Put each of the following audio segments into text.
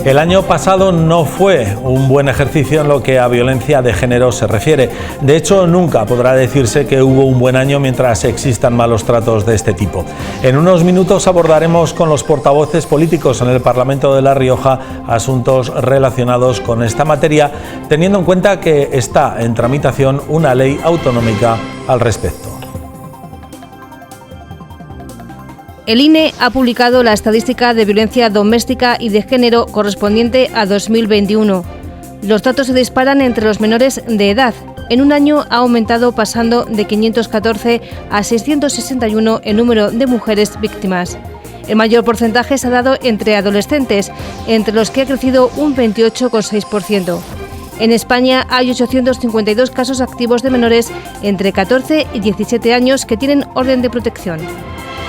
El año pasado no fue un buen ejercicio en lo que a violencia de género se refiere. De hecho, nunca podrá decirse que hubo un buen año mientras existan malos tratos de este tipo. En unos minutos abordaremos con los portavoces políticos en el Parlamento de La Rioja asuntos relacionados con esta materia, teniendo en cuenta que está en tramitación una ley autonómica al respecto. El INE ha publicado la estadística de violencia doméstica y de género correspondiente a 2021. Los datos se disparan entre los menores de edad. En un año ha aumentado pasando de 514 a 661 el número de mujeres víctimas. El mayor porcentaje se ha dado entre adolescentes, entre los que ha crecido un 28,6%. En España hay 852 casos activos de menores entre 14 y 17 años que tienen orden de protección.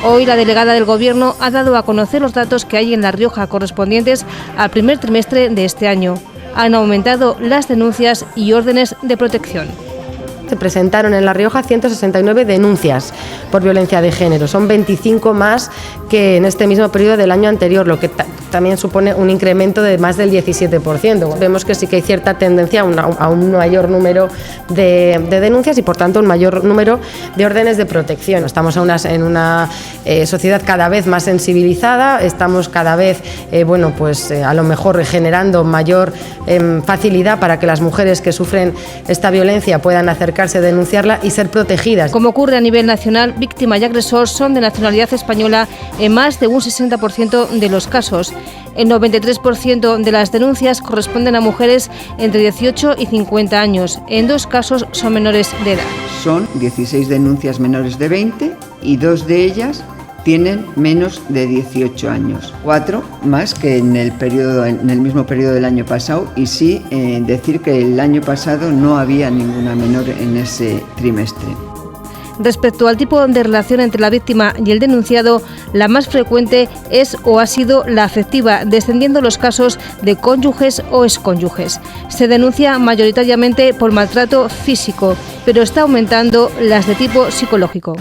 Hoy la delegada del Gobierno ha dado a conocer los datos que hay en La Rioja correspondientes al primer trimestre de este año. Han aumentado las denuncias y órdenes de protección. Se presentaron en La Rioja 169 denuncias por violencia de género. Son 25 más que en este mismo periodo del año anterior, lo que también supone un incremento de más del 17%. Vemos que sí que hay cierta tendencia a un mayor número de denuncias y, por tanto, un mayor número de órdenes de protección. Estamos en una sociedad cada vez más sensibilizada, estamos cada vez, a lo mejor generando mayor facilidad para que las mujeres que sufren esta violencia puedan acercarse a denunciarla y ser protegidas. Como ocurre a nivel nacional, víctima y agresor son de nacionalidad española en más de un 60% de los casos. El 93% de las denuncias corresponden a mujeres entre 18 y 50 años. En 2 casos son menores de edad. Son 16 denuncias menores de 20 y 2 de ellas tienen menos de 18 años. 4 más que en el mismo periodo del año pasado, y sí decir que el año pasado no había ninguna menor en ese trimestre. Respecto al tipo de relación entre la víctima y el denunciado, la más frecuente es o ha sido la afectiva, descendiendo los casos de cónyuges o excónyuges. Se denuncia mayoritariamente por maltrato físico, pero está aumentando las de tipo psicológico.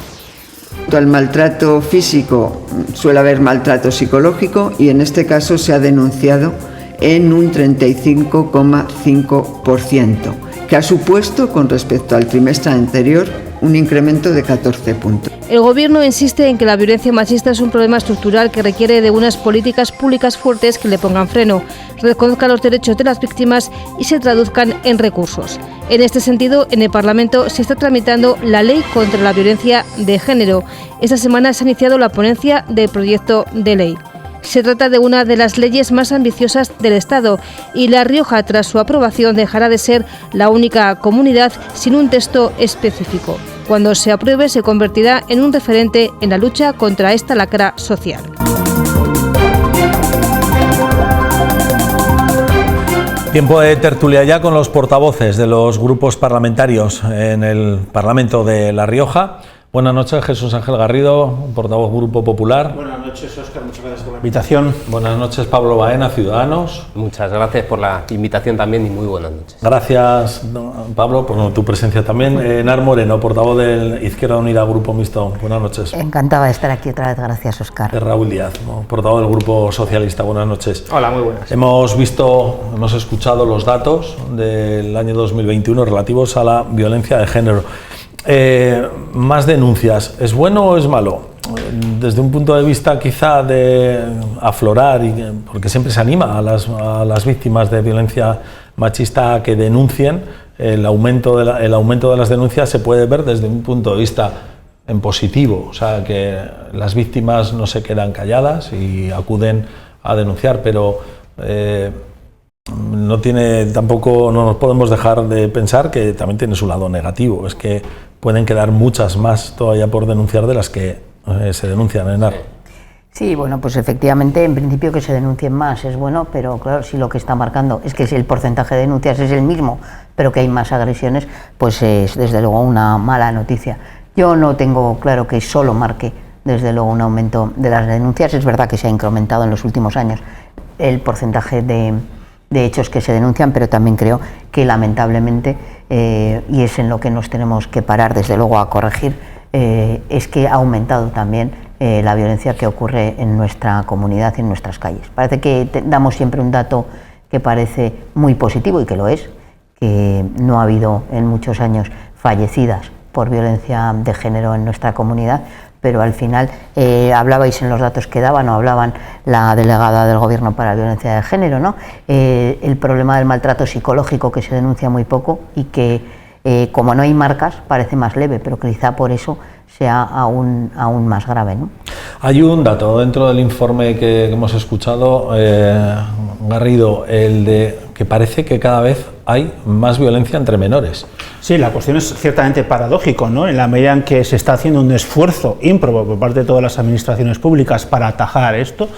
Al maltrato físico suele haber maltrato psicológico y en este caso se ha denunciado en un 35,5%, que ha supuesto con respecto al trimestre anterior un incremento de 14 puntos. El Gobierno insiste en que la violencia machista es un problema estructural que requiere de unas políticas públicas fuertes que le pongan freno, reconozcan los derechos de las víctimas y se traduzcan en recursos. En este sentido, en el Parlamento se está tramitando la Ley contra la Violencia de Género. Esta semana se ha iniciado la ponencia del proyecto de ley. Se trata de una de las leyes más ambiciosas del Estado y La Rioja, tras su aprobación, dejará de ser la única comunidad sin un texto específico. Cuando se apruebe, se convertirá en un referente en la lucha contra esta lacra social. Tiempo de tertulia ya con los portavoces de los grupos parlamentarios en el Parlamento de La Rioja. Buenas noches, Jesús Ángel Garrido, portavoz Grupo Popular. Buenas noches, Óscar, muchas gracias por la invitación. Buenas noches, Pablo Baena, Ciudadanos. Muchas gracias por la invitación también y muy buenas noches. Gracias, Pablo, por tu presencia también. Enar Moreno, portavoz del Izquierda Unida, Grupo Mixto. Buenas noches. Encantada de estar aquí otra vez, gracias, Óscar. Raúl Díaz, portavoz del Grupo Socialista. Buenas noches. Hola, muy buenas. Hemos escuchado los datos del año 2021 relativos a la violencia de género. Más denuncias, ¿es bueno o es malo? Desde un punto de vista quizá de aflorar, porque siempre se anima a las víctimas de violencia machista a que denuncien, el aumento de las denuncias se puede ver desde un punto de vista en positivo, o sea, que las víctimas no se quedan calladas y acuden a denunciar, pero no nos podemos dejar de pensar que también tiene su lado negativo, es que pueden quedar muchas más todavía por denunciar de las que se denuncian, Enar. Sí, bueno, pues efectivamente, en principio que se denuncien más es bueno, pero claro, si lo que está marcando es que si el porcentaje de denuncias es el mismo, pero que hay más agresiones, pues es desde luego una mala noticia. Yo no tengo claro que solo marque desde luego un aumento de las denuncias. Es verdad que se ha incrementado en los últimos años el porcentaje de hechos que se denuncian, pero también creo que lamentablemente, y es en lo que nos tenemos que parar desde luego a corregir, es que ha aumentado también la violencia que ocurre en nuestra comunidad y en nuestras calles. Parece que damos siempre un dato que parece muy positivo, y que lo es, que no ha habido en muchos años fallecidas por violencia de género en nuestra comunidad, pero al final hablabais en los datos que daban, o hablaban la delegada del Gobierno para la violencia de género, ¿no? El problema del maltrato psicológico, que se denuncia muy poco y que, como no hay marcas, parece más leve, pero quizá por eso sea aún más grave, ¿no? Hay un dato dentro del informe que hemos escuchado, Garrido, el de que parece que cada vez hay más violencia entre menores. Sí, la cuestión es ciertamente paradójico, ¿no? En la medida en que se está haciendo un esfuerzo ímprobo por parte de todas las administraciones públicas para atajar esto,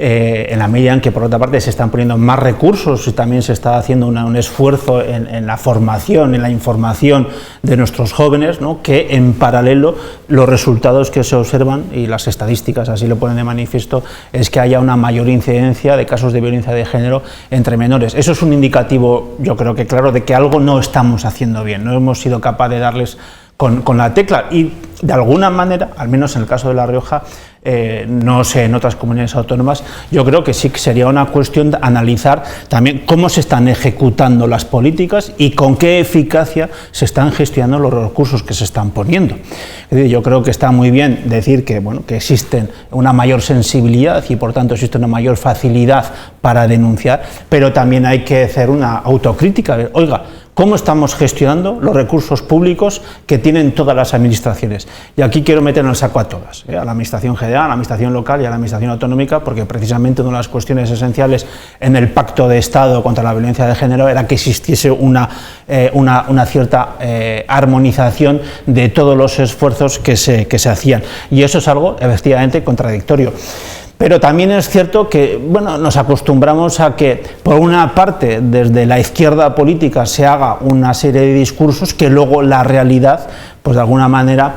en la medida en que, por otra parte, se están poniendo más recursos y también se está haciendo un esfuerzo en la formación, en la información de nuestros jóvenes, ¿no? Que en paralelo los resultados que se observan, y las estadísticas así lo ponen de manifiesto, es que haya una mayor incidencia de casos de violencia de género entre menores. Eso es un indicativo, yo creo que claro, de que algo no estamos haciendo bien, no hemos sido capaces de darles con la tecla, y de alguna manera, al menos en el caso de La Rioja, no sé, en otras comunidades autónomas, yo creo que sí que sería una cuestión de analizar también cómo se están ejecutando las políticas y con qué eficacia se están gestionando los recursos que se están poniendo. Es decir, yo creo que está muy bien decir que, bueno, que existen una mayor sensibilidad y por tanto existe una mayor facilidad para denunciar, pero también hay que hacer una autocrítica. Oiga, ¿cómo estamos gestionando los recursos públicos que tienen todas las administraciones? Y aquí quiero meter en el saco a todas, a la administración general, a la administración local y a la administración autonómica, porque precisamente una de las cuestiones esenciales en el Pacto de Estado contra la violencia de género era que existiese una cierta armonización de todos los esfuerzos que se hacían. Y eso es algo efectivamente contradictorio. Pero también es cierto que, bueno, nos acostumbramos a que, por una parte, desde la izquierda política se haga una serie de discursos que luego la realidad, pues de alguna manera,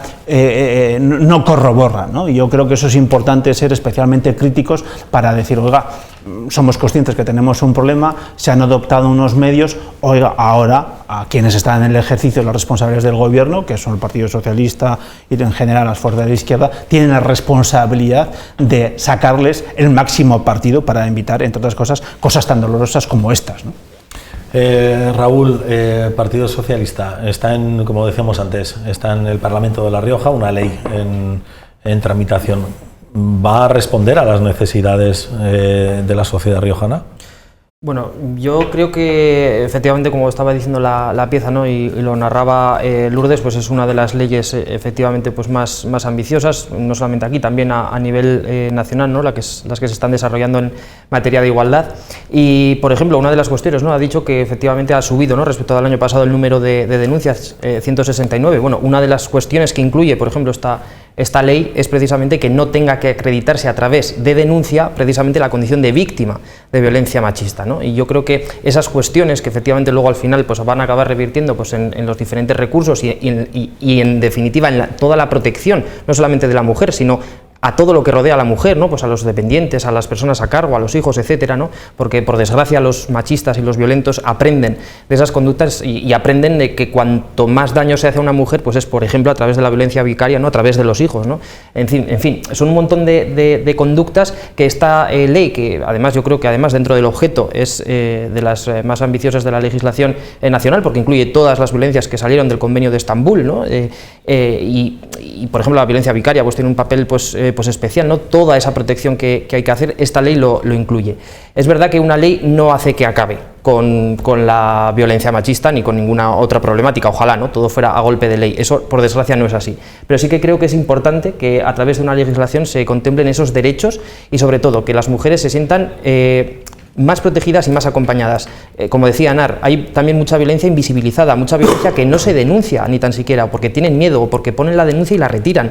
no corrobora, ¿no? Y yo creo que eso es importante, ser especialmente críticos para decir, oiga, somos conscientes que tenemos un problema, se han adoptado unos medios, oiga, ahora a quienes están en el ejercicio, los responsables del gobierno, que son el Partido Socialista y en general las fuerzas de la izquierda, tienen la responsabilidad de sacarles el máximo partido para evitar, entre otras cosas, cosas tan dolorosas como estas, ¿no? Raúl, Partido Socialista, está en, como decíamos antes, está en el Parlamento de La Rioja una ley en tramitación. ¿Va a responder a las necesidades de la sociedad riojana? Bueno, yo creo que efectivamente, como estaba diciendo la pieza, ¿no? y lo narraba Lourdes, pues es una de las leyes efectivamente pues más ambiciosas, no solamente aquí, también a nivel nacional, ¿no? las que se están desarrollando en materia de igualdad. Y, por ejemplo, una de las cuestiones, ¿no? Ha dicho que efectivamente ha subido, ¿no? respecto al año pasado el número de denuncias, 169. Bueno, una de las cuestiones que incluye, por ejemplo, esta ley es precisamente que no tenga que acreditarse a través de denuncia precisamente la condición de víctima de violencia machista, ¿no? Y yo creo que esas cuestiones que efectivamente luego al final pues van a acabar revirtiendo pues en los diferentes recursos y en definitiva en toda la protección, no solamente de la mujer, sino a todo lo que rodea a la mujer, ¿no? Pues a los dependientes, a las personas a cargo, a los hijos, etcétera, ¿no? Porque por desgracia los machistas y los violentos aprenden de esas conductas y aprenden de que cuanto más daño se hace a una mujer, pues es, por ejemplo, a través de la violencia vicaria, ¿no? A través de los hijos, ¿no? En fin, son un montón de conductas que esta ley, que además yo creo que además dentro del objeto es de las más ambiciosas de la legislación nacional, porque incluye todas las violencias que salieron del Convenio de Estambul, ¿no? Y por ejemplo la violencia vicaria pues tiene un papel pues especial, ¿no? Toda esa protección que hay que hacer, esta ley lo incluye. Es verdad que una ley no hace que acabe con la violencia machista ni con ninguna otra problemática, ojalá, ¿no? Todo fuera a golpe de ley, eso por desgracia no es así, pero sí que creo que es importante que a través de una legislación se contemplen esos derechos y sobre todo que las mujeres se sientan más protegidas y más acompañadas. Como decía Anar, hay también mucha violencia invisibilizada, mucha violencia que no se denuncia ni tan siquiera, porque tienen miedo o porque ponen la denuncia y la retiran.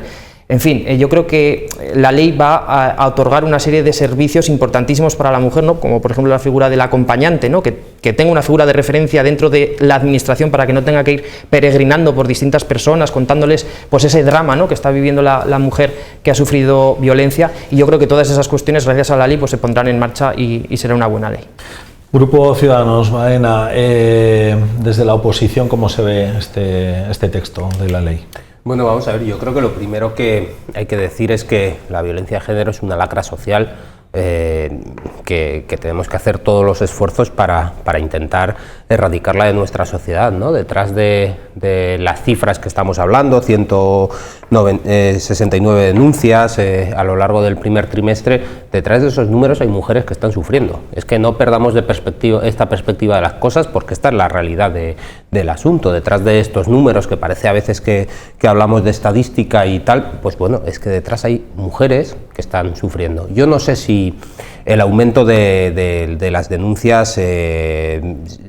En fin, yo creo que la ley va a otorgar una serie de servicios importantísimos para la mujer, ¿no? Como por ejemplo la figura del acompañante, ¿no? Que tenga una figura de referencia dentro de la administración para que no tenga que ir peregrinando por distintas personas contándoles pues ese drama, ¿no? Que está viviendo la mujer que ha sufrido violencia, y yo creo que todas esas cuestiones gracias a la ley pues se pondrán en marcha y será una buena ley. Grupo Ciudadanos, Maena, desde la oposición, ¿cómo se ve este texto de la ley? Bueno, vamos a ver, yo creo que lo primero que hay que decir es que la violencia de género es una lacra social que tenemos que hacer todos los esfuerzos para intentar erradicarla de nuestra sociedad, ¿no? Detrás de las cifras que estamos hablando, 169 denuncias a lo largo del primer trimestre, detrás de esos números hay mujeres que están sufriendo. Es que no perdamos de esta perspectiva de las cosas, porque esta es la realidad del asunto. Detrás de estos números, que parece a veces que hablamos de estadística y tal, pues bueno, es que detrás hay mujeres que están sufriendo. Yo no sé si el aumento de las denuncias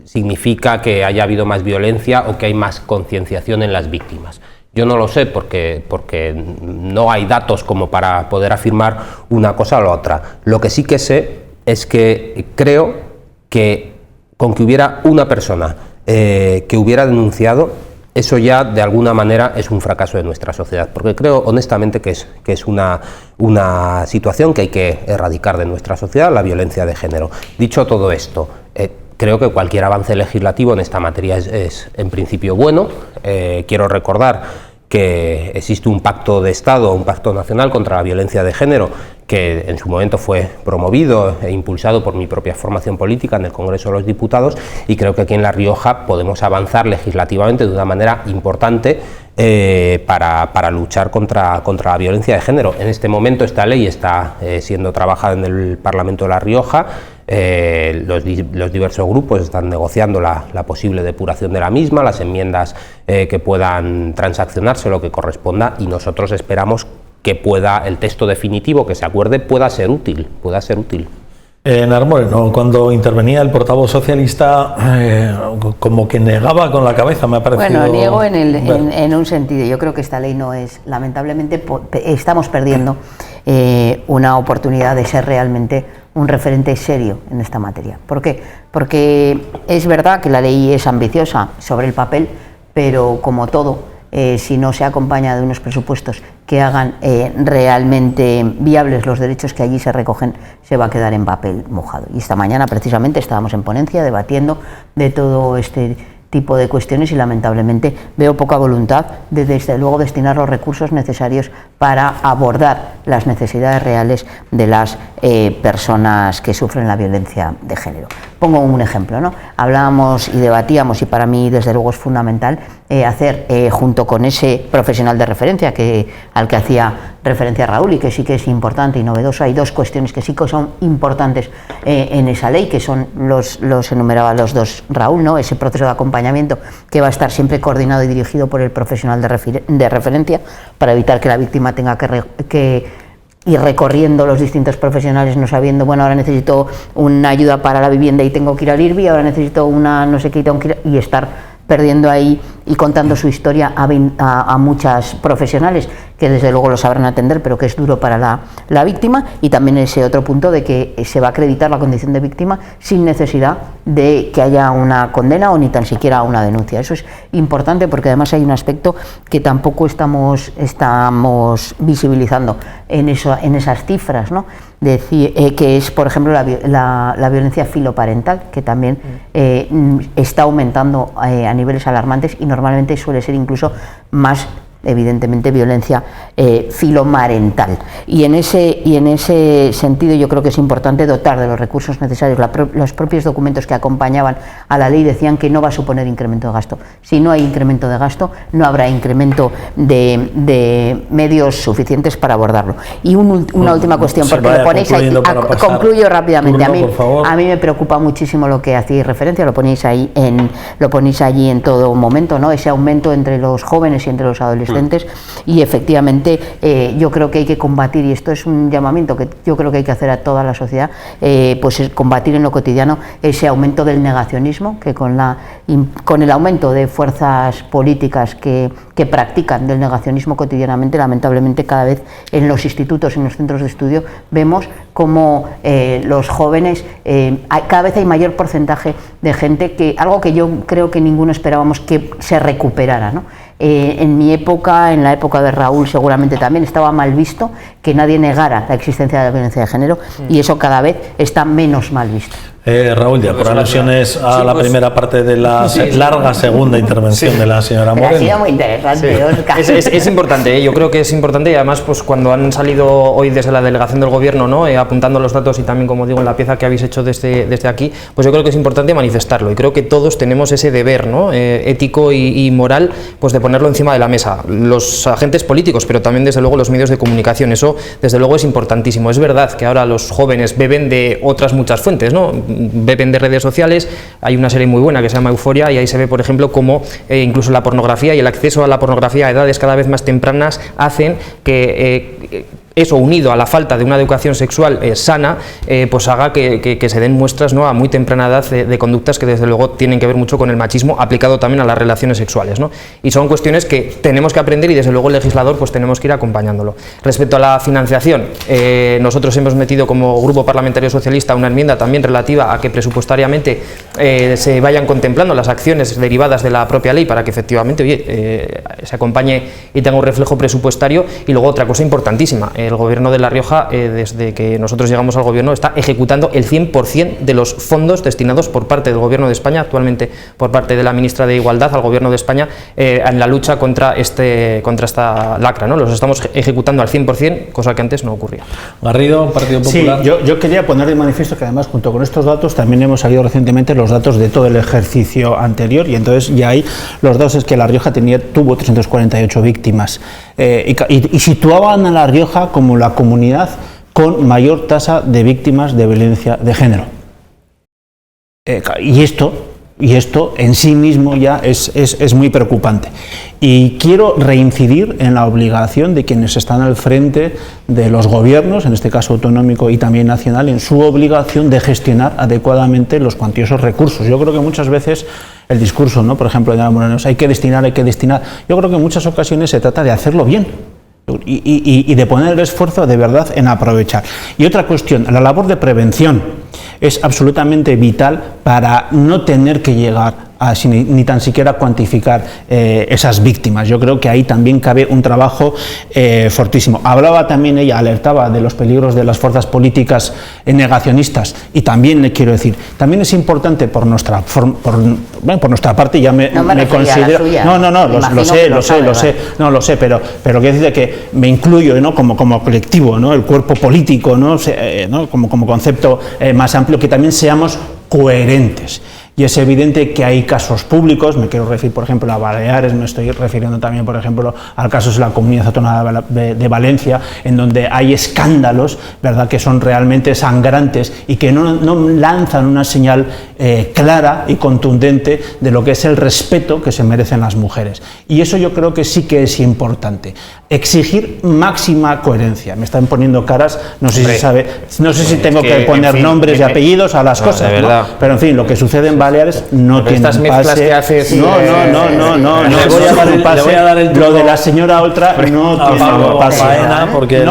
significa que haya habido más violencia o que hay más concienciación en las víctimas. Yo no lo sé porque no hay datos como para poder afirmar una cosa o la otra. Lo que sí que sé es que creo que con que hubiera una persona que hubiera denunciado, eso ya de alguna manera es un fracaso de nuestra sociedad, porque creo honestamente que es una situación que hay que erradicar de nuestra sociedad, la violencia de género. Dicho todo esto, creo que cualquier avance legislativo en esta materia es en principio bueno. Quiero recordar que existe un pacto de Estado, un pacto nacional contra la violencia de género, que en su momento fue promovido e impulsado por mi propia formación política en el Congreso de los Diputados, y creo que aquí en La Rioja podemos avanzar legislativamente de una manera importante para luchar contra la violencia de género. En este momento esta ley está siendo trabajada en el Parlamento de La Rioja. Los diversos grupos están negociando la posible depuración de la misma, las enmiendas que puedan transaccionarse, lo que corresponda, y nosotros esperamos que el texto definitivo que se acuerde pueda ser útil. Enar Moreno, cuando intervenía el portavoz socialista, como que negaba con la cabeza, me ha parecido. Bueno, niego en un sentido. Yo creo que esta ley no es, lamentablemente, estamos perdiendo una oportunidad de ser realmente un referente serio en esta materia. ¿Por qué? Porque es verdad que la ley es ambiciosa sobre el papel, pero como todo, si no se acompaña de unos presupuestos que hagan realmente viables los derechos que allí se recogen, se va a quedar en papel mojado. Y esta mañana precisamente estábamos en ponencia debatiendo de todo este tipo de cuestiones y lamentablemente veo poca voluntad de desde luego destinar los recursos necesarios para abordar las necesidades reales de las personas que sufren la violencia de género. Pongo un ejemplo, ¿no? Hablábamos y debatíamos, y para mí desde luego es fundamental hacer junto con ese profesional de referencia al que hacía referencia Raúl, y que sí que es importante y novedoso. Hay dos cuestiones que sí que son importantes en esa ley, que son los enumeraba los dos Raúl, ¿no? Ese proceso de acompañamiento que va a estar siempre coordinado y dirigido por el profesional de referencia, para evitar que la víctima tenga que ir recorriendo los distintos profesionales no sabiendo, bueno, ahora necesito una ayuda para la vivienda y tengo que ir al IRBI, ahora necesito una no sé qué y estar perdiendo ahí y contando su historia a muchas profesionales que desde luego lo sabrán atender, pero que es duro para la víctima. Y también ese otro punto de que se va a acreditar la condición de víctima sin necesidad de que haya una condena o ni tan siquiera una denuncia. Eso es importante, porque además hay un aspecto que tampoco estamos visibilizando en esas cifras, ¿no? Que es, por ejemplo, la violencia filoparental, que también está aumentando a niveles alarmantes, y normalmente suele ser incluso más, evidentemente, violencia filomarental. Y en ese sentido yo creo que es importante dotar de los recursos necesarios. Los propios documentos que acompañaban a la ley decían que no va a suponer incremento de gasto. Si no hay incremento de gasto, no habrá incremento de medios suficientes para abordarlo. Y una última cuestión, porque lo ponéis ahí, concluyo rápidamente. A mí me preocupa muchísimo lo que hacéis referencia, lo ponéis allí en todo momento, ¿no? Ese aumento entre los jóvenes y entre los adolescentes. Y efectivamente yo creo que hay que combatir, y esto es un llamamiento que yo creo que hay que hacer a toda la sociedad, pues es combatir en lo cotidiano ese aumento del negacionismo, que con el aumento de fuerzas políticas que practican del negacionismo cotidianamente, lamentablemente cada vez en los institutos, en los centros de estudio, vemos como los jóvenes, cada vez hay mayor porcentaje de gente algo que yo creo que ninguno esperábamos que se recuperara, ¿no? En mi época, en la época de Raúl seguramente también, estaba mal visto que nadie negara la existencia de la violencia de género, y eso cada vez está menos mal visto. Raúl, ya por alusiones a la primera parte de la larga segunda intervención de la señora Moreno. Ha sido muy interesante, Óscar. Es importante, yo creo que es importante, y además pues cuando han salido hoy desde la delegación del gobierno, ¿no? Apuntando los datos y también, como digo, en la pieza que habéis hecho desde aquí, pues yo creo que es importante manifestarlo, y creo que todos tenemos ese deber, ¿no? Ético y moral, pues de ponerlo encima de la mesa, los agentes políticos, pero también desde luego los medios de comunicación. Eso desde luego es importantísimo. Es verdad que ahora los jóvenes beben de otras muchas fuentes, ¿no? Beben de redes sociales. Hay una serie muy buena que se llama Euforia, y ahí se ve, por ejemplo, cómo incluso la pornografía y el acceso a la pornografía a edades cada vez más tempranas hacen que eso, unido a la falta de una educación sexual sana, pues haga que se den muestras, ¿no? A muy temprana edad de conductas que desde luego tienen que ver mucho con el machismo aplicado también a las relaciones sexuales, ¿no? Y son cuestiones que tenemos que aprender, y desde luego el legislador pues tenemos que ir acompañándolo. Respecto a la financiación, nosotros hemos metido como Grupo Parlamentario Socialista una enmienda también relativa a que presupuestariamente se vayan contemplando las acciones derivadas de la propia ley para que efectivamente, oye, se acompañe y tenga un reflejo presupuestario. Y luego otra cosa importantísima, el Gobierno de La Rioja, desde que nosotros llegamos al Gobierno, está ejecutando el 100% de los fondos destinados por parte del Gobierno de España, actualmente por parte de la ministra de Igualdad, al Gobierno de España, en la lucha contra esta lacra, ¿no? Los estamos ejecutando al 100%, cosa que antes no ocurría. Garrido, Partido Popular. Sí, yo quería poner de manifiesto que además, junto con estos datos, también hemos salido recientemente los datos de todo el ejercicio anterior, y entonces ya ahí los datos es que La Rioja tuvo 348 víctimas, y situaban a La Rioja como la comunidad con mayor tasa de víctimas de violencia de género. Y esto en sí mismo ya es muy preocupante. Y quiero reincidir en la obligación de quienes están al frente de los gobiernos, en este caso autonómico y también nacional, en su obligación de gestionar adecuadamente los cuantiosos recursos. Yo creo que muchas veces el discurso, ¿no? Por ejemplo, de Ana Moreno, hay que destinar. Yo creo que en muchas ocasiones se trata de hacerlo bien. Y de poner el esfuerzo de verdad en aprovechar. Y otra cuestión, la labor de prevención es absolutamente vital para no tener que llegar a ni tan siquiera cuantificar esas víctimas. Yo creo que ahí también cabe un trabajo fortísimo. Hablaba también ella, alertaba de los peligros de las fuerzas políticas negacionistas, y también le quiero decir, también es importante por nuestra parte, ya me considero... Lo sé, pero quiero decir que me incluyo, ¿no? como colectivo, ¿no? El cuerpo político, ¿no? Como concepto más amplio, que también seamos coherentes. Y es evidente que hay casos públicos, me quiero referir por ejemplo a Baleares, me estoy refiriendo también por ejemplo al caso de la Comunidad Autónoma de Valencia, en donde hay escándalos, ¿verdad?, que son realmente sangrantes y que no lanzan una señal clara y contundente de lo que es el respeto que se merecen las mujeres. Y eso yo creo que sí que es importante. Exigir máxima coherencia. Me están poniendo caras, no sé si sabe, no sé si tengo que poner nombres y apellidos a las cosas, de verdad. ¿no? Pero en fin, lo que sucede en Baleares no tiene estas mezclas pase. que haces, No le voy a dar el pase. Lo de la señora Oltra no tiene pase. Porque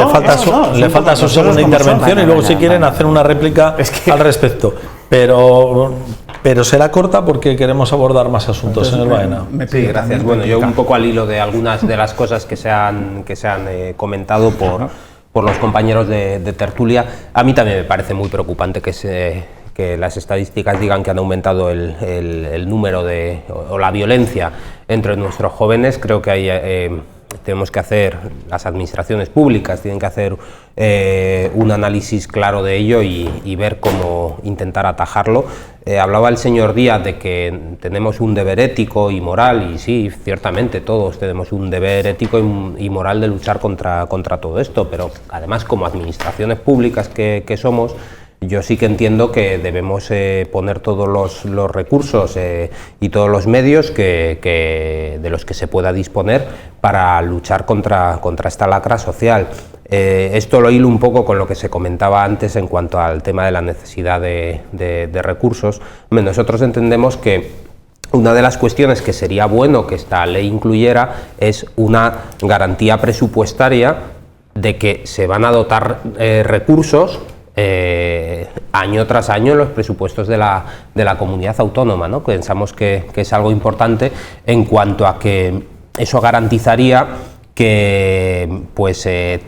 le falta su segunda intervención, y luego si quieren hacer una réplica al respecto. Pero será corta porque queremos abordar más asuntos, señor Baena. Sí, gracias. Bueno, yo un poco al hilo de algunas de las cosas que se han comentado por los compañeros de tertulia, a mí también me parece muy preocupante que las estadísticas digan que han aumentado el número o la violencia entre nuestros jóvenes. Creo que hay tenemos que hacer, las administraciones públicas tienen que hacer un análisis claro de ello y ver cómo intentar atajarlo. Hablaba el señor Díaz de que tenemos un deber ético y moral, y sí, ciertamente todos tenemos un deber ético y moral de luchar contra todo esto, pero además como administraciones públicas que somos, yo sí que entiendo que debemos poner todos los recursos y todos los medios de los que se pueda disponer para luchar contra esta lacra social. Esto lo hilo un poco con lo que se comentaba antes en cuanto al tema de la necesidad de recursos. Nosotros entendemos que una de las cuestiones que sería bueno que esta ley incluyera es una garantía presupuestaria de que se van a dotar recursos año tras año en los presupuestos de la comunidad autónoma, ¿no? Pensamos que es algo importante en cuanto a que eso garantizaría que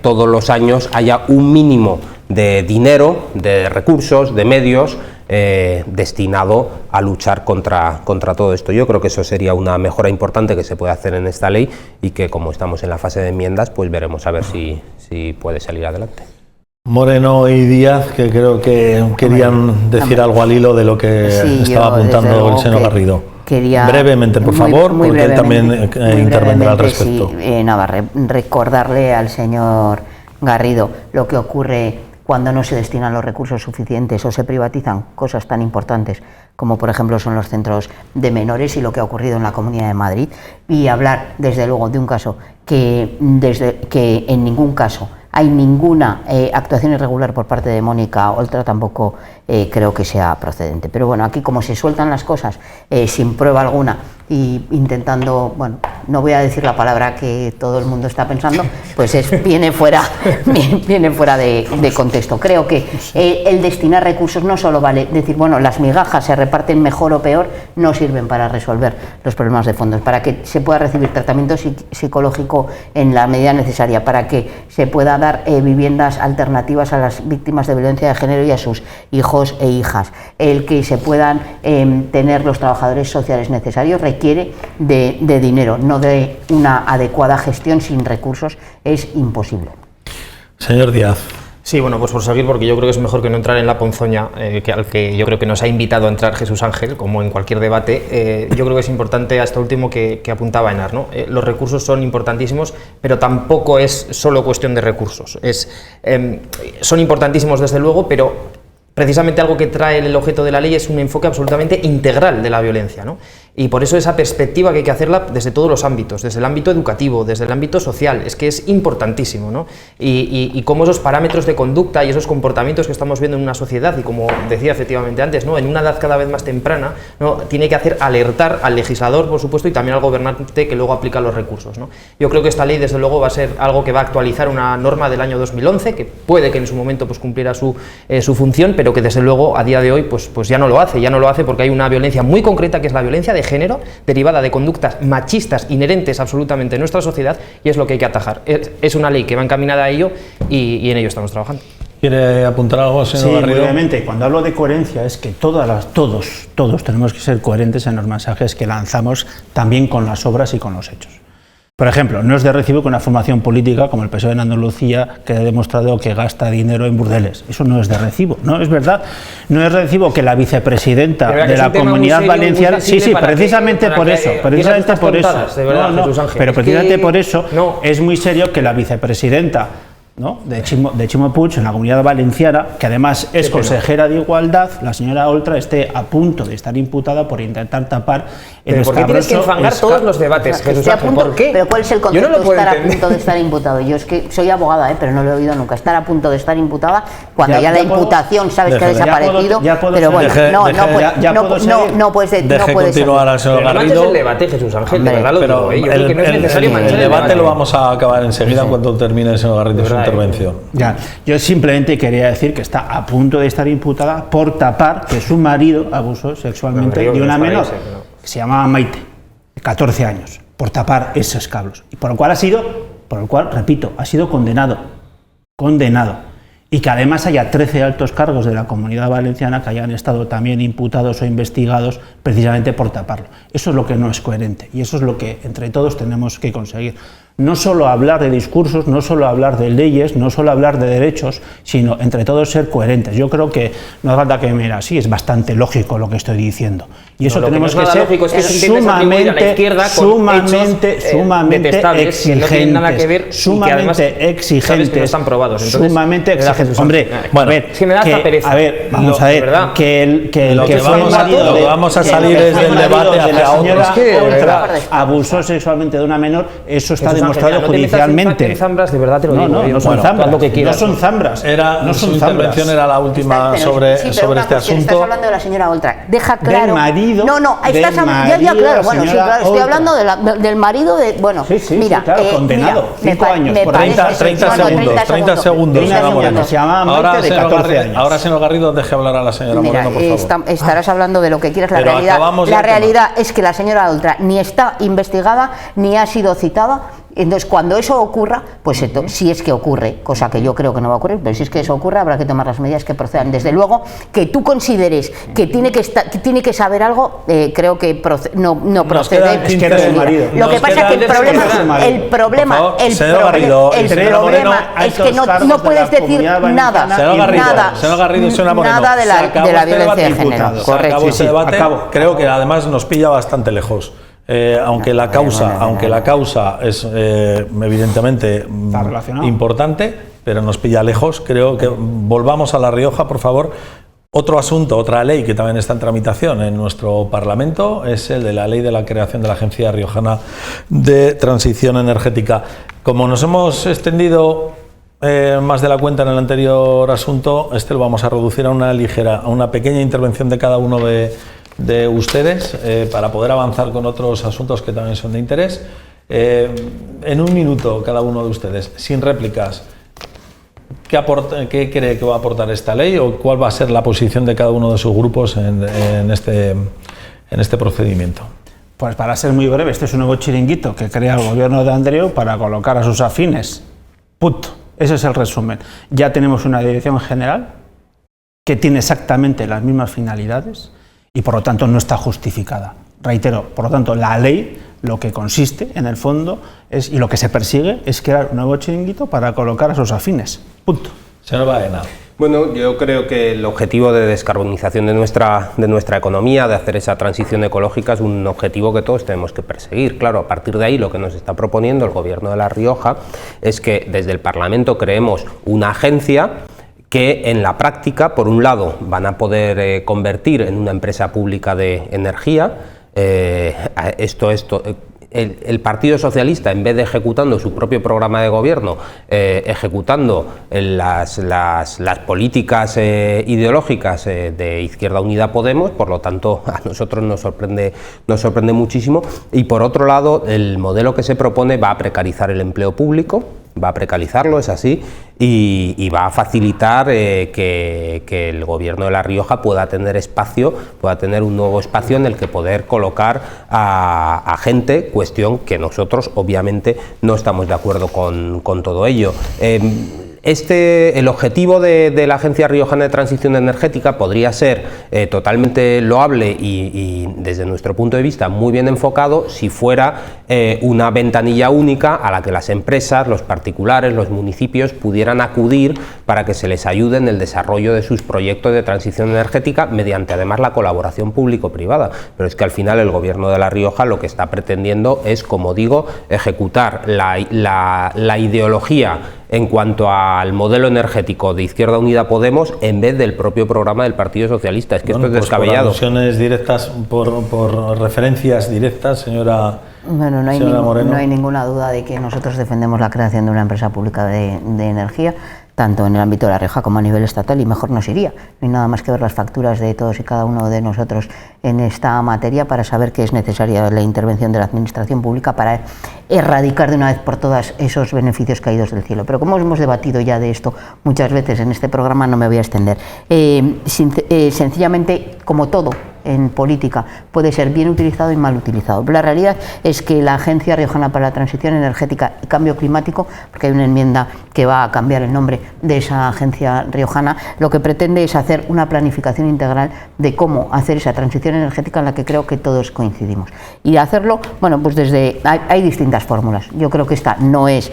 todos los años haya un mínimo de dinero, de recursos, de medios destinado a luchar contra todo esto. Yo creo que eso sería una mejora importante que se puede hacer en esta ley y que, como estamos en la fase de enmiendas, pues veremos a ver si puede salir adelante. Moreno y Díaz, que creo que querían decir algo al hilo de lo que estaba apuntando el señor Garrido. Brevemente, por favor, porque él también intervendrá al respecto. Sí, recordarle al señor Garrido lo que ocurre cuando no se destinan los recursos suficientes o se privatizan cosas tan importantes como, por ejemplo, son los centros de menores y lo que ha ocurrido en la Comunidad de Madrid, y hablar, desde luego, de un caso que en ningún caso hay ninguna actuación irregular por parte de Mónica Oltra, tampoco creo que sea procedente. Pero bueno, aquí como se sueltan las cosas sin prueba alguna y intentando, bueno, no voy a decir la palabra que todo el mundo está pensando, pues viene fuera de contexto. Creo que el destinar recursos no solo vale decir, bueno, las migajas se reparten mejor o peor, no sirven para resolver los problemas de fondos, para que se pueda recibir tratamiento psicológico en la medida necesaria, para que se pueda dar viviendas alternativas a las víctimas de violencia de género y a sus hijos e hijas, el que se puedan tener los trabajadores sociales necesarios requiere de dinero, no de una adecuada gestión. Sin recursos es imposible. Señor Díaz. Sí, bueno, pues por seguir, porque yo creo que es mejor que no entrar en la ponzoña al que yo creo que nos ha invitado a entrar Jesús Ángel, como en cualquier debate. Yo creo que es importante hasta último que apuntaba Enar, ¿no? Los recursos son importantísimos, pero tampoco es solo cuestión de recursos. Son importantísimos desde luego, pero precisamente algo que trae el objeto de la ley es un enfoque absolutamente integral de la violencia, ¿no? Y por eso esa perspectiva que hay que hacerla desde todos los ámbitos, desde el ámbito educativo, desde el ámbito social, es que es importantísimo, ¿no? Y cómo esos parámetros de conducta y esos comportamientos que estamos viendo en una sociedad, y como decía efectivamente antes, ¿no?, en una edad cada vez más temprana, ¿no?, tiene que hacer alertar al legislador, por supuesto, y también al gobernante que luego aplica los recursos, ¿no? Yo creo que esta ley, desde luego, va a ser algo que va a actualizar una norma del año 2011, que puede que en su momento pues cumpliera su función, pero que desde luego a día de hoy pues ya no lo hace porque hay una violencia muy concreta, que es la violencia de género, derivada de conductas machistas inherentes absolutamente en nuestra sociedad, y es lo que hay que atajar. Es una ley que va encaminada a ello y en ello estamos trabajando. ¿Quiere apuntar algo, señor Garrido? Sí, brevemente. Cuando hablo de coherencia es que todos tenemos que ser coherentes en los mensajes que lanzamos, también con las obras y con los hechos. Por ejemplo, no es de recibo que una formación política como el PSOE en Andalucía, que ha demostrado que gasta dinero en burdeles. Eso no es de recibo, no es verdad. No es de recibo que la vicepresidenta de la Comunidad Valenciana... Sí, precisamente por eso. Pero precisamente por eso es muy serio que la vicepresidenta, ¿no?, de Chimo Puig en la Comunidad Valenciana, que además es consejera de Igualdad, la señora Oltra, esté a punto de estar imputada por intentar tapar el escabroso... ¿Por qué tienes que enfangar todos los debates, Jesús Ángel? ¿Por qué? ¿Pero cuál es el concepto de estar a punto de estar imputado? Yo es que soy abogada, pero no lo he oído nunca. Estar a punto de estar imputada cuando ya la imputación sabes que ha desaparecido, pero bueno, no puedes continuar al señor Garrido. No es el debate, Jesús Ángel, de verdad lo digo. Yo creo que no es necesario manchar el debate. Lo vamos a acabar enseguida cuando termine el señor Garrido su intervención. Ya, yo simplemente quería decir que está a punto de estar imputada por tapar que su marido abusó sexualmente de una menor que se llamaba Maite, de 14 años, por tapar esos cablos, y por lo cual, repito, ha sido condenado, y que además haya 13 altos cargos de la Comunidad Valenciana que hayan estado también imputados o investigados precisamente por taparlo. Eso es lo que no es coherente, y eso es lo que entre todos tenemos que conseguir. No solo hablar de discursos, no solo hablar de leyes, no solo hablar de derechos, sino entre todos ser coherentes. Yo creo que no hace falta que me diga, sí, es bastante lógico lo que estoy diciendo. Y eso tenemos que ser sumamente exigentes. Hombre, bueno, si me da esta pereza. A ver, vamos a ver, lo que vamos a salir es del debate hacia otros. Abusó sexualmente de una menor, eso está demostrado judicialmente. No zambras, de verdad te lo digo. No son zambras. No son zambras. Su intervención era la última sobre este asunto. Estás hablando de la señora Oltra. Deja claro. Del marido. Ya, claro. Bueno, sí, claro. Estoy hablando del marido de. Bueno, mira. Claro, condenado. 5 años. Por 30 segundos. Ahora, señor Garrido, deje hablar a la señora Moreno, por favor. Estarás hablando de lo que quieras. La realidad es que la señora Oltra ni está investigada ni ha sido citada Entonces, cuando eso ocurra, pues si es que ocurre, cosa que yo creo que no va a ocurrir, pero si es que eso ocurre, habrá que tomar las medidas que procedan. Desde luego, que tú consideres que tiene que saber algo, creo que no procede. Lo que pasa es que el problema es que no puedes decir nada de la violencia de género. Correcto. Ese debate, creo que además nos pilla bastante lejos. Aunque la causa es evidentemente importante, pero nos pilla lejos. Creo que volvamos a La Rioja, por favor. Otro asunto, otra ley que también está en tramitación en nuestro Parlamento es el de la ley de la creación de la Agencia Riojana de Transición Energética. Como nos hemos extendido más de la cuenta en el anterior asunto, lo vamos a reducir a una pequeña intervención de cada uno de ustedes para poder avanzar con otros asuntos que también son de interés. En un minuto cada uno de ustedes, sin réplicas, ¿qué cree que va a aportar esta ley o cuál va a ser la posición de cada uno de sus grupos en este procedimiento? Pues para ser muy breve, este es un nuevo chiringuito que crea el gobierno de Andreu para colocar a sus afines. Punto. Ese es el resumen. Ya tenemos una dirección general que tiene exactamente las mismas finalidades y por lo tanto no está justificada. Reitero, por lo tanto, la ley lo que consiste en el fondo y lo que se persigue es crear un nuevo chiringuito para colocar a sus afines. Punto. Señor Baena. Bueno, yo creo que el objetivo de descarbonización de nuestra economía, de hacer esa transición ecológica, es un objetivo que todos tenemos que perseguir. Claro, a partir de ahí lo que nos está proponiendo el Gobierno de La Rioja es que desde el Parlamento creemos una agencia que en la práctica, por un lado, van a poder convertir en una empresa pública de energía. El Partido Socialista, en vez de ejecutando su propio programa de gobierno, ejecutando las políticas ideológicas de Izquierda Unida Podemos, por lo tanto a nosotros nos sorprende muchísimo. Y por otro lado, el modelo que se propone va a precarizar el empleo público, va a precarizarlo, es así, y va a facilitar que el Gobierno de La Rioja pueda tener un nuevo espacio en el que poder colocar a gente, cuestión que nosotros obviamente no estamos de acuerdo con todo ello. El objetivo de la Agencia Riojana de Transición Energética podría ser totalmente loable y desde nuestro punto de vista muy bien enfocado si fuera una ventanilla única a la que las empresas, los particulares, los municipios pudieran acudir para que se les ayude en el desarrollo de sus proyectos de transición energética mediante además la colaboración público-privada. Pero es que al final el Gobierno de La Rioja lo que está pretendiendo es, como digo, ejecutar la ideología en cuanto al modelo energético de Izquierda Unida Podemos en vez del propio programa del Partido Socialista. Es que esto es descabellado. Por alusiones directas, por referencias directas, señora. Bueno, no hay ninguna duda de que nosotros defendemos la creación de una empresa pública de energía, tanto en el ámbito de La Rioja como a nivel estatal, y mejor nos iría. No hay nada más que ver las facturas de todos y cada uno de nosotros en esta materia para saber que es necesaria la intervención de la administración pública para erradicar de una vez por todas esos beneficios caídos del cielo. Pero como hemos debatido ya de esto muchas veces en este programa, no me voy a extender. Sencillamente, como todo en política, puede ser bien utilizado y mal utilizado. La realidad es que la Agencia Riojana para la Transición Energética y Cambio Climático, porque hay una enmienda que va a cambiar el nombre de esa agencia riojana, lo que pretende es hacer una planificación integral de cómo hacer esa transición energética en la que creo que todos coincidimos. Y hacerlo, bueno, pues hay distintas fórmulas. Yo creo que esta no es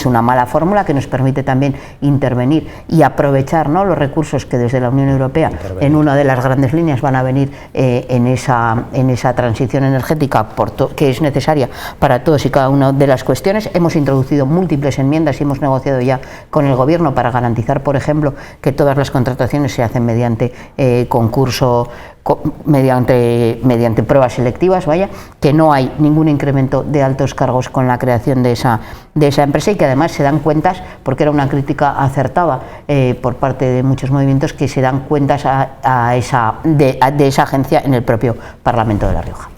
una mala fórmula, que nos permite también intervenir y aprovechar, ¿no?, los recursos que desde la Unión Europea en una de las grandes líneas van a venir en esa transición energética que es necesaria para todos y cada una de las cuestiones. Hemos introducido múltiples enmiendas y hemos negociado ya con el Gobierno para garantizar, por ejemplo, que todas las contrataciones se hacen mediante concurso, mediante pruebas selectivas, que no hay ningún incremento de altos cargos con la creación de esa empresa, y que además se dan cuentas, porque era una crítica acertada por parte de muchos movimientos, que se dan cuentas de esa agencia en el propio Parlamento de La Rioja.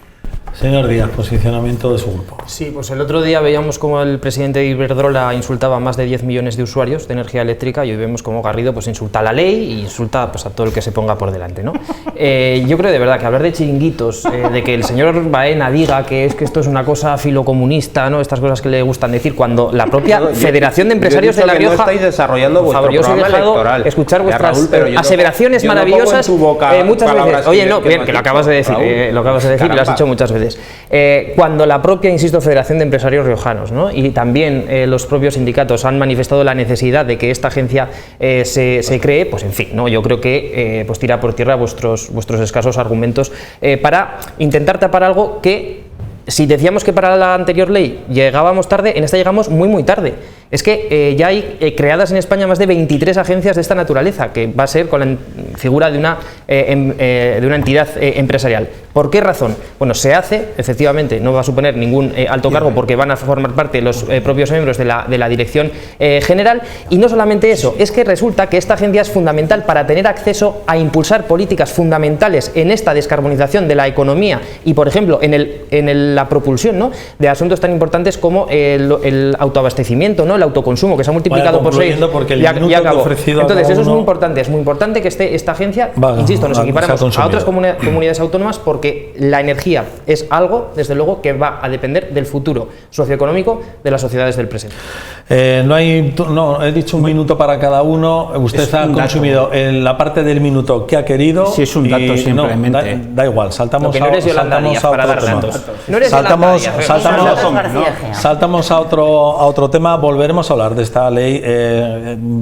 Señor Díaz, posicionamiento de su grupo. Sí, pues el otro día veíamos como el presidente de Iberdrola insultaba a más de 10 millones de usuarios de energía eléctrica y hoy vemos como Garrido pues insulta a la ley y insulta pues, a todo el que se ponga por delante, ¿no? Yo creo de verdad que hablar de chiringuitos, de que el señor Baena diga que esto es una cosa filocomunista, ¿no? Estas cosas que le gustan decir, cuando la propia Federación de Empresarios de La Rioja... No estáis desarrollando vuestro programa electoral. Escuchar vuestras Raúl, aseveraciones maravillosas muchas veces. Oye, no, bien, que lo acabas de decir, y lo has dicho muchas veces. Cuando la propia, insisto, Federación de Empresarios Riojanos, ¿no? Y también los propios sindicatos han manifestado la necesidad de que esta agencia se cree, pues en fin, ¿no? Yo creo que pues tira por tierra vuestros escasos argumentos para intentar tapar algo que, si decíamos que para la anterior ley llegábamos tarde, en esta llegamos muy tarde. Es que ya hay creadas en España más de 23 agencias de esta naturaleza, que va a ser con la figura de una entidad empresarial. ¿Por qué razón? Bueno, se hace, efectivamente, no va a suponer ningún alto cargo porque van a formar parte los propios miembros de la dirección general, y no solamente eso, es que resulta que esta agencia es fundamental para tener acceso a impulsar políticas fundamentales en esta descarbonización de la economía y, por ejemplo, en la propulsión, ¿no?, de asuntos tan importantes como el autoabastecimiento, ¿no?, el autoconsumo, que se ha multiplicado por 6. Ya acabó. Entonces, eso es muy importante que esté esta agencia, insisto, nos equiparamos a otras comunidades autónomas, porque la energía es algo, desde luego, que va a depender del futuro socioeconómico de las sociedades del presente. He dicho un minuto para cada uno. Usted ha consumido en la parte del minuto que ha querido. Si es un dato simplemente. Da igual, saltamos a otro tema. Volveremos a hablar de esta ley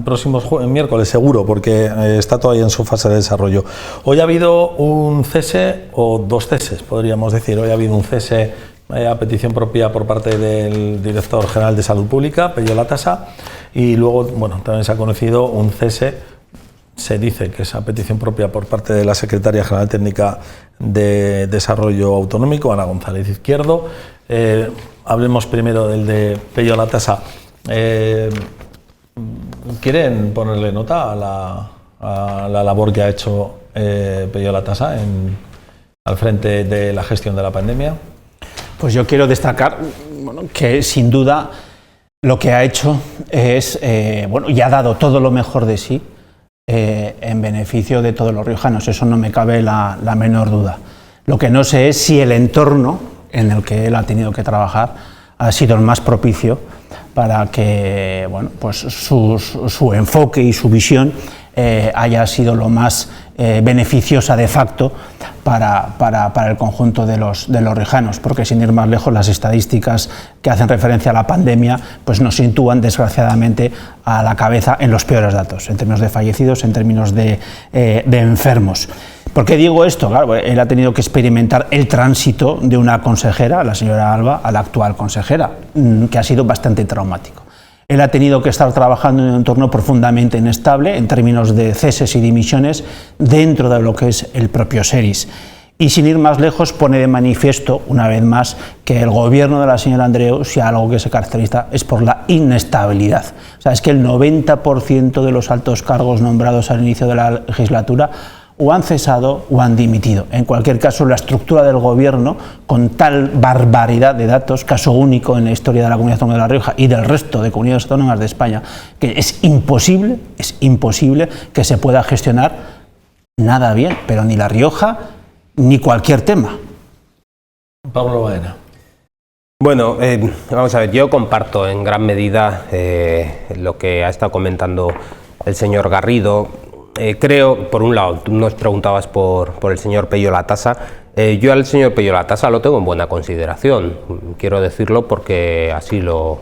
próximo miércoles, seguro, porque está todavía en su fase de desarrollo. Hoy ha habido un cese, o dos ceses, podríamos decir. Hoy ha habido un cese a petición propia por parte del director general de Salud Pública, Pello Latasa, y luego, bueno, también se ha conocido un cese, se dice que es a petición propia por parte de la secretaria general técnica de Desarrollo Autonómico, Ana González Izquierdo. Hablemos primero del de Pello Latasa. ¿Quieren ponerle nota a la labor que ha hecho Pello Latasa al frente de la gestión de la pandemia? Pues yo quiero destacar que sin duda lo que ha hecho es, y ha dado todo lo mejor de sí en beneficio de todos los riojanos, eso no me cabe la menor duda. Lo que no sé es si el entorno en el que él ha tenido que trabajar ha sido el más propicio para que su enfoque y su visión haya sido lo más beneficiosa de facto para el conjunto de los riojanos, porque sin ir más lejos, las estadísticas que hacen referencia a la pandemia pues nos sitúan desgraciadamente a la cabeza en los peores datos, en términos de fallecidos, en términos de enfermos. ¿Por qué digo esto? Claro, él ha tenido que experimentar el tránsito de una consejera, la señora Alba, a la actual consejera, que ha sido bastante traumático. Él ha tenido que estar trabajando en un entorno profundamente inestable en términos de ceses y dimisiones dentro de lo que es el propio SERIS. Y sin ir más lejos, pone de manifiesto, una vez más, que el gobierno de la señora Andreu, si algo que se caracteriza, es por la inestabilidad. O sea, es que el 90% de los altos cargos nombrados al inicio de la legislatura o han cesado o han dimitido. En cualquier caso, la estructura del gobierno, con tal barbaridad de datos, caso único en la historia de la Comunidad Autónoma de La Rioja y del resto de comunidades autónomas de España, que es imposible que se pueda gestionar nada bien, pero ni La Rioja ni cualquier tema. Pablo Baena. Bueno, vamos a ver, yo comparto en gran medida lo que ha estado comentando el señor Garrido. Creo, por un lado, tú nos preguntabas por el señor Pello Latasa. Yo al señor Pello Latasa lo tengo en buena consideración, quiero decirlo porque así lo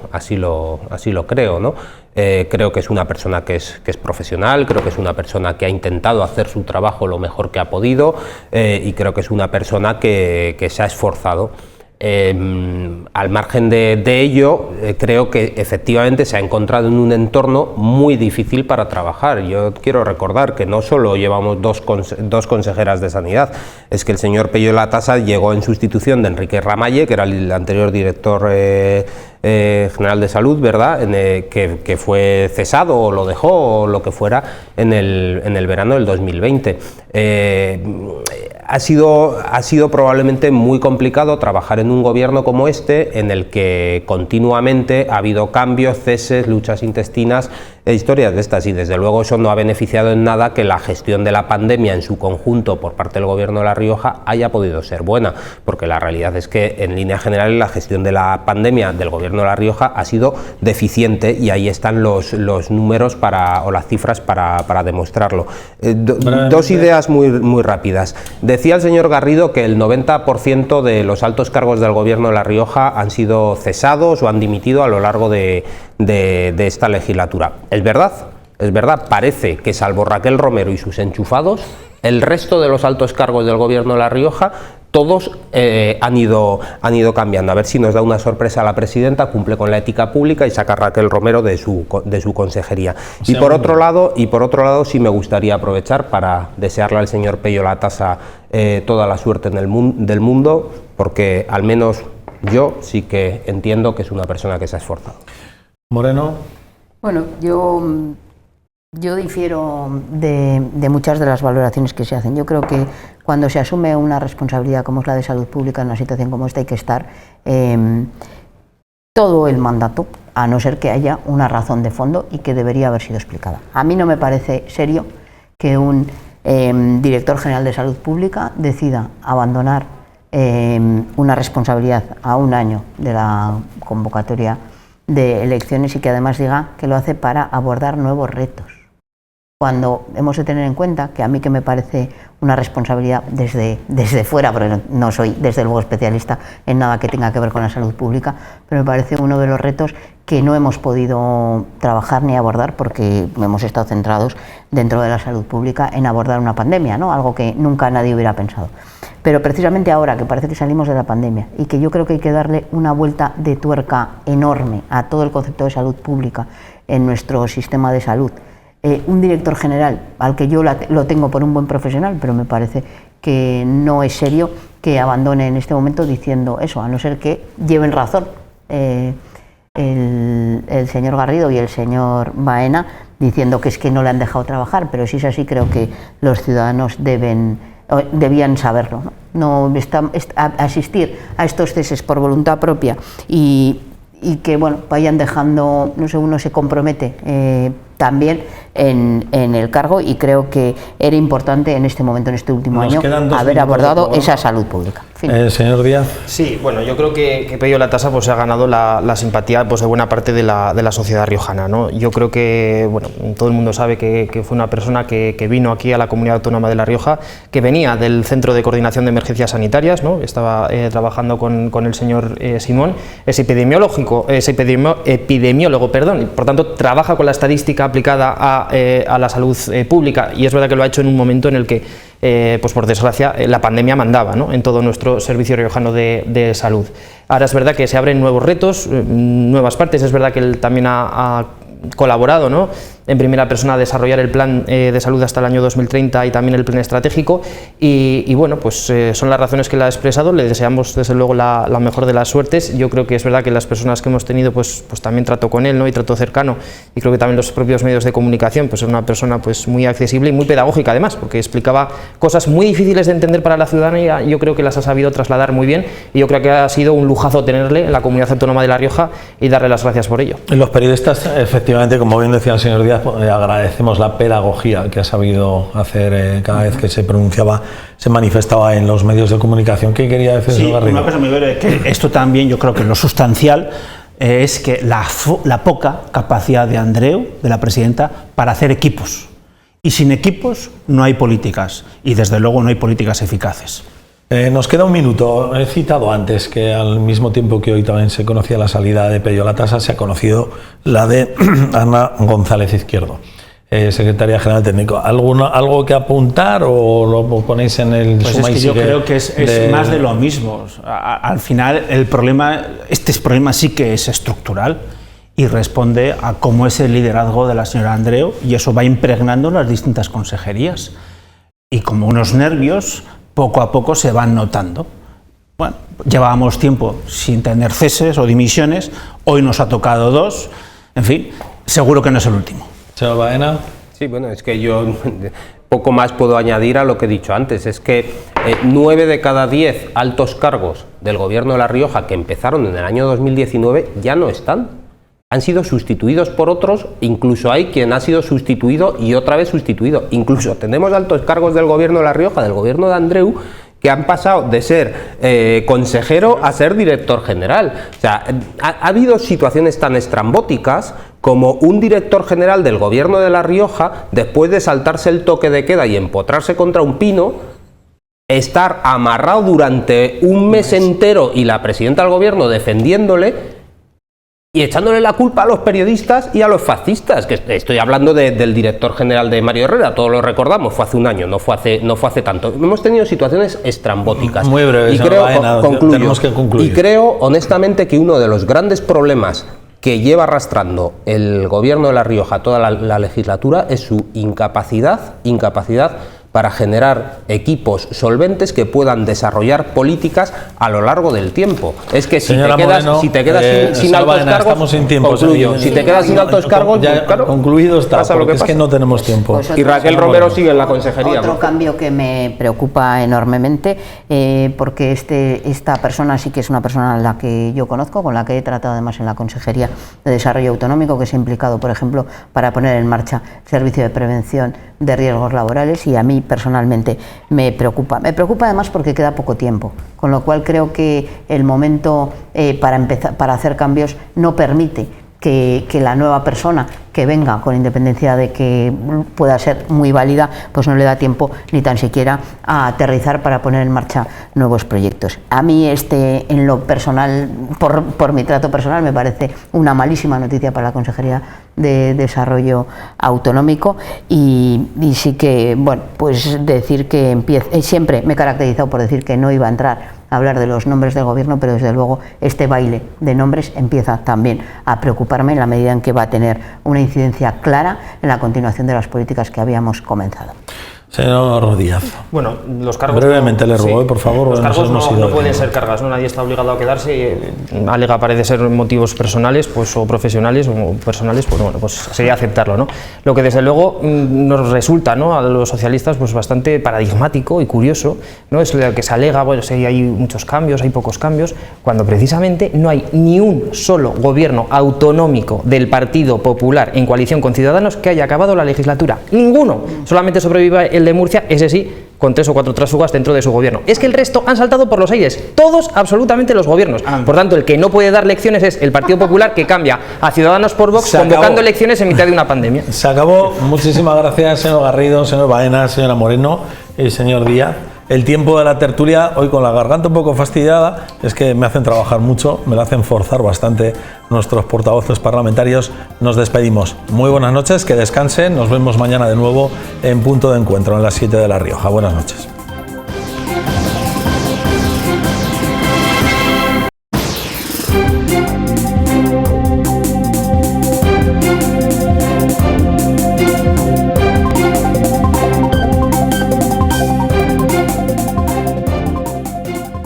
creo, ¿no? Creo que es una persona que es profesional, creo que es una persona que ha intentado hacer su trabajo lo mejor que ha podido y creo que es una persona que se ha esforzado. Al margen de ello, creo que efectivamente se ha encontrado en un entorno muy difícil para trabajar. Yo quiero recordar que no solo llevamos dos consejeras de sanidad, es que el señor Pello Latasa llegó en sustitución de Enrique Ramalle, que era el anterior director general de salud, ¿verdad?, que fue cesado o lo dejó o lo que fuera en el verano del 2020. Ha sido probablemente muy complicado trabajar en un gobierno como este, en el que continuamente ha habido cambios, ceses, luchas intestinas e historias de estas, y desde luego eso no ha beneficiado en nada que la gestión de la pandemia en su conjunto por parte del Gobierno de La Rioja haya podido ser buena, porque la realidad es que en líneas generales la gestión de la pandemia del Gobierno de La Rioja ha sido deficiente, y ahí están los números o las cifras para demostrarlo. Dos ideas muy rápidas. Decía el señor Garrido que el 90% de los altos cargos del Gobierno de La Rioja han sido cesados o han dimitido a lo largo de esta legislatura. Es verdad, parece que salvo Raquel Romero y sus enchufados, el resto de los altos cargos del Gobierno de La Rioja, todos han ido cambiando. A ver si nos da una sorpresa la presidenta, cumple con la ética pública y saca a Raquel Romero de su consejería. Y por otro lado, sí me gustaría aprovechar para desearle al señor Peyo Latasa toda la suerte del mundo, porque al menos yo sí que entiendo que es una persona que se ha esforzado. Moreno. Bueno, yo difiero de muchas de las valoraciones que se hacen. Yo creo que cuando se asume una responsabilidad como es la de salud pública en una situación como esta, hay que estar todo el mandato, a no ser que haya una razón de fondo y que debería haber sido explicada. A mí no me parece serio que un director general de salud pública decida abandonar una responsabilidad a un año de la convocatoria de elecciones y que además diga que lo hace para abordar nuevos retos. Cuando hemos de tener en cuenta que a mí, que me parece una responsabilidad desde fuera, porque no soy desde luego especialista en nada que tenga que ver con la salud pública, pero me parece uno de los retos que no hemos podido trabajar ni abordar porque hemos estado centrados dentro de la salud pública en abordar una pandemia, ¿no? Algo que nunca nadie hubiera pensado. Pero precisamente ahora que parece que salimos de la pandemia y que yo creo que hay que darle una vuelta de tuerca enorme a todo el concepto de salud pública en nuestro sistema de salud, un director general al que yo lo tengo por un buen profesional, pero me parece que no es serio que abandone en este momento diciendo eso, a no ser que lleven razón el señor Garrido y el señor Baena diciendo que es que no le han dejado trabajar, pero si es así creo que los ciudadanos debían saberlo, ¿no? Asistir a estos ceses por voluntad propia y que bueno, vayan dejando, no sé, uno se compromete también en el cargo, y creo que era importante en este momento, en este último año, haber abordado esa salud pública. Señor Díaz. Sí, bueno, yo creo que Peyo Latasa pues, ha ganado la simpatía pues, de buena parte de la sociedad riojana, ¿no? Yo creo que, bueno, todo el mundo sabe que fue una persona que vino aquí a la Comunidad Autónoma de La Rioja, que venía del Centro de Coordinación de Emergencias Sanitarias, ¿no? Estaba trabajando con el señor Simón, es epidemiólogo, y por tanto trabaja con la estadística aplicada a la salud pública, y es verdad que lo ha hecho en un momento en el que pues por desgracia la pandemia mandaba, ¿no? En todo nuestro servicio riojano de salud. Ahora es verdad que se abren nuevos retos, nuevas partes, es verdad que él también ha colaborado, ¿no? En primera persona a desarrollar el plan de salud hasta el año 2030 y también el plan estratégico, y bueno, pues son las razones que le ha expresado. Le deseamos desde luego la mejor de las suertes. Yo creo que es verdad que las personas que hemos tenido pues también trato con él, ¿no? Y trato cercano, y creo que también los propios medios de comunicación, pues es una persona pues muy accesible y muy pedagógica además, porque explicaba cosas muy difíciles de entender para la ciudadanía. Yo creo que las ha sabido trasladar muy bien, y yo creo que ha sido un lujazo tenerle en la Comunidad Autónoma de La Rioja y darle las gracias por ello. Los periodistas, efectivamente, como bien decía el señor Díaz, agradecemos la pedagogía que ha sabido hacer cada vez que se pronunciaba, se manifestaba en los medios de comunicación. ¿Qué quería decir, señor Garrido? Una cosa muy breve, que esto también yo creo que lo sustancial es que la poca capacidad de Andreu, de la presidenta, para hacer equipos. Y sin equipos no hay políticas, y desde luego no hay políticas eficaces. Nos queda un minuto. He citado antes que al mismo tiempo que hoy también se conocía la salida de Peyo Latasa, se ha conocido la de Ana González Izquierdo, secretaria general técnico. ¿Algo que apuntar o lo ponéis en el pues suma y sigue? Yo creo que es más de lo mismo. Al final este problema sí que es estructural y responde a cómo es el liderazgo de la señora Andreu, y eso va impregnando las distintas consejerías. Y como unos nervios poco a poco se van notando. Bueno, llevábamos tiempo sin tener ceses o dimisiones, hoy nos ha tocado 2, en fin, seguro que no es el último. Señor Baena. Sí, bueno, es que yo poco más puedo añadir a lo que he dicho antes, es que 9 de cada 10 altos cargos del Gobierno de La Rioja que empezaron en el año 2019 ya no están. Han sido sustituidos por otros, incluso hay quien ha sido sustituido y otra vez sustituido. Incluso tenemos altos cargos del Gobierno de La Rioja, del Gobierno de Andreu, que han pasado de ser consejero a ser director general. O sea, ha habido situaciones tan estrambóticas como un director general del Gobierno de La Rioja, después de saltarse el toque de queda y empotrarse contra un pino, estar amarrado durante un mes entero y la presidenta del Gobierno defendiéndole y echándole la culpa a los periodistas y a los fascistas, que estoy hablando del director general de Mario Herrera, todos lo recordamos, fue hace un año, no fue hace tanto. Hemos tenido situaciones estrambóticas. Muy breve, y creo, tenemos que concluir. Y creo, honestamente, que uno de los grandes problemas que lleva arrastrando el Gobierno de La Rioja toda la legislatura es su incapacidad para generar equipos solventes que puedan desarrollar políticas a lo largo del tiempo. Es que si te quedas sin altos cargos, estamos sin tiempo, concluyo, si te quedas sin altos cargos, claro, concluido está, porque es que no tenemos tiempo. Pues y Raquel Romero sigue en la consejería. Otro cambio que me preocupa enormemente, porque esta persona sí que es una persona a la que yo conozco, con la que he tratado además en la Consejería de Desarrollo Autonómico, que se ha implicado, por ejemplo, para poner en marcha el servicio de prevención de riesgos laborales, y a mí personalmente me preocupa. Me preocupa además porque queda poco tiempo, con lo cual creo que el momento para hacer cambios no permite que la nueva persona que venga, con independencia de que pueda ser muy válida, pues no le da tiempo ni tan siquiera a aterrizar para poner en marcha nuevos proyectos. A mí en lo personal, por mi trato personal, me parece una malísima noticia para la Consejería de Desarrollo Autonómico, y sí que, bueno, pues decir que siempre me he caracterizado por decir que no iba a entrar a hablar de los nombres del Gobierno, pero desde luego este baile de nombres empieza también a preocuparme en la medida en que va a tener una incidencia clara en la continuación de las políticas que habíamos comenzado. Señor Díaz. Bueno, los cargos... Brevemente le ruego, por favor. Los cargos no pueden ser cargas, ¿no? Nadie está obligado a quedarse. Alega, parece ser motivos personales, pues, o profesionales o personales, pues bueno, pues sería aceptarlo, ¿no? Lo que desde luego nos resulta, ¿no?, a los socialistas, pues bastante paradigmático y curioso, ¿no? Es lo que se alega, bueno, si hay muchos cambios, hay pocos cambios, cuando precisamente no hay ni un solo gobierno autonómico del Partido Popular en coalición con Ciudadanos que haya acabado la legislatura. Ninguno. Solamente sobrevive el de Murcia, ese sí, con 3 o 4 tránsfugas dentro de su gobierno. Es que el resto han saltado por los aires, todos, absolutamente, los gobiernos. Por tanto, el que no puede dar lecciones es el Partido Popular, que cambia a Ciudadanos por Vox, convocando elecciones en mitad de una pandemia. Se acabó. Muchísimas gracias, señor Garrido, señor Baena, señora Moreno y señor Díaz. El tiempo de la tertulia, hoy con la garganta un poco fastidiada, es que me hacen trabajar mucho, me lo hacen forzar bastante nuestros portavoces parlamentarios. Nos despedimos. Muy buenas noches, que descansen, nos vemos mañana de nuevo en Punto de Encuentro, en las 7 de La Rioja. Buenas noches.